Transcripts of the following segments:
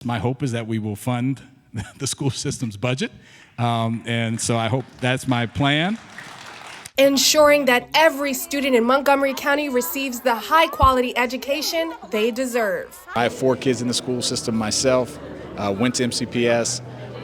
My hope is that we will fund the school system's budget, and so I hope that's my plan. Ensuring that every student in Montgomery County receives the high-quality education they deserve. I have 4 kids in the school system myself, went to MCPS.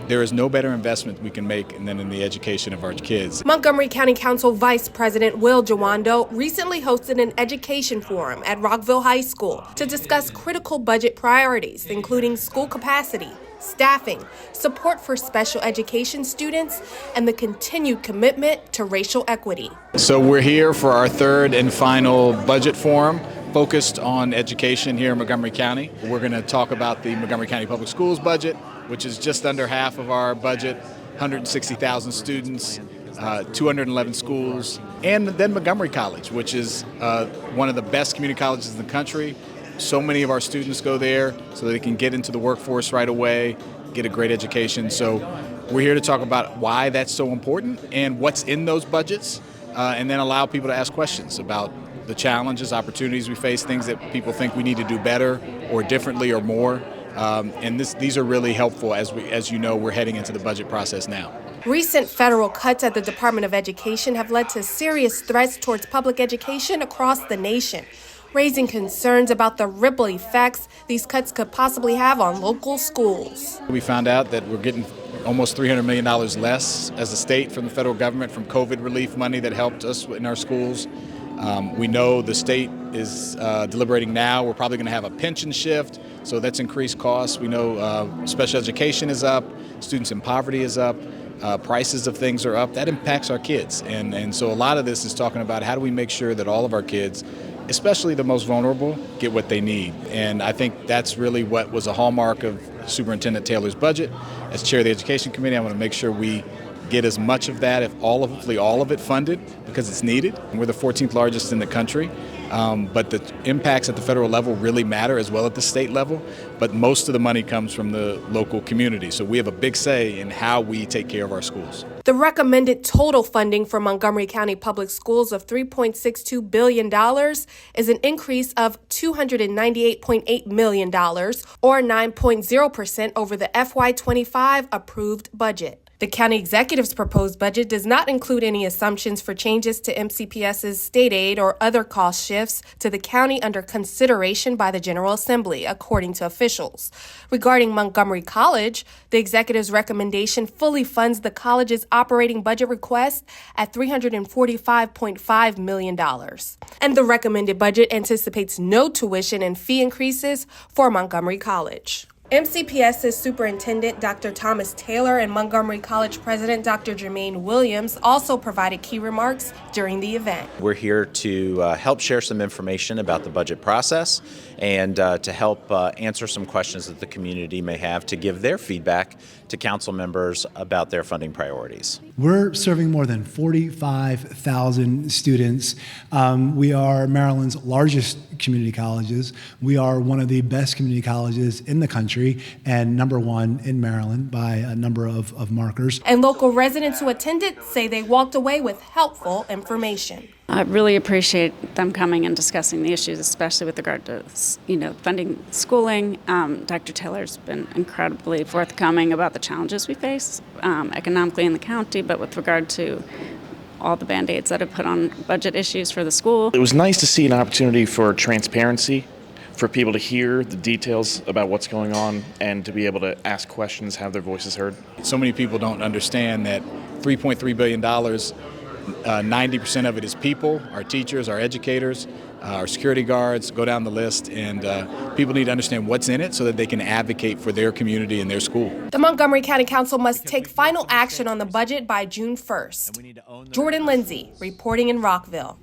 There is no better investment we can make than in the education of our kids. Montgomery County Council Vice President Will Jawando recently hosted an education forum at Rockville High School to discuss critical budget priorities, including school capacity, staffing, support for special education students, and the continued commitment to racial equity. So we're here for our 3rd and final budget forum focused on education here in Montgomery County. We're going to talk about the Montgomery County Public Schools budget, which is just under half of our budget, 160,000 students, 211 schools, and then Montgomery College, which is one of the best community colleges in the country. So many of our students go there so they can get into the workforce right away, get a great education. So we're here to talk about why that's so important and what's in those budgets, and then allow people to ask questions about the challenges, opportunities we face, things that people think we need to do better or differently or more. And these are really helpful as you know, we're heading into the budget process now. Recent federal cuts at the Department of Education have led to serious threats towards public education across the nation, raising concerns about the ripple effects these cuts could possibly have on local schools. We found out that we're getting almost $300 million less as a state from the federal government from COVID relief money that helped us in our schools. We know the state is deliberating now. We're probably going to have a pension shift, so that's increased costs. We know special education is up, students in poverty is up, prices of things are up. That impacts our kids. And so a lot of this is talking about how do we make sure that all of our kids, especially the most vulnerable, get what they need. And I think that's really what was a hallmark of Superintendent Taylor's budget. As chair of the Education Committee, I want to make sure we get as much of that, hopefully all of it funded, because it's needed. We're the 14th largest in the country, but the impacts at the federal level really matter as well at the state level, but most of the money comes from the local community. So we have a big say in how we take care of our schools. The recommended total funding for Montgomery County Public Schools of $3.62 billion is an increase of $298.8 million, or 9.0% over the FY25 approved budget. The county executive's proposed budget does not include any assumptions for changes to MCPS's state aid or other cost shifts to the county under consideration by the General Assembly, according to officials. Regarding Montgomery College, the executive's recommendation fully funds the college's operating budget request at $345.5 million. And the recommended budget anticipates no tuition and fee increases for Montgomery College. MCPS's Superintendent Dr. Thomas Taylor and Montgomery College President Dr. Jermaine Williams also provided key remarks during the event. We're here to help share some information about the budget process and to help answer some questions that the community may have to give their feedback to council members about their funding priorities. We're serving more than 45,000 students. We are Maryland's largest community colleges. We are one of the best community colleges in the country and #1 in Maryland by a number of markers. And local residents who attended say they walked away with helpful information. I really appreciate them coming and discussing the issues, especially with regard to, funding schooling. Dr. Taylor's been incredibly forthcoming about the challenges we face economically in the county, but with regard to all the Band-Aids that have put on budget issues for the school. It was nice to see an opportunity for transparency, for people to hear the details about what's going on and to be able to ask questions, have their voices heard. So many people don't understand that $3.3 billion, 90% of it is people, our teachers, our educators, our security guards, go down the list, and people need to understand what's in it so that they can advocate for their community and their school. The Montgomery County Council must take final action on the budget by June 1st. Jordan Lindsay, reporting in Rockville.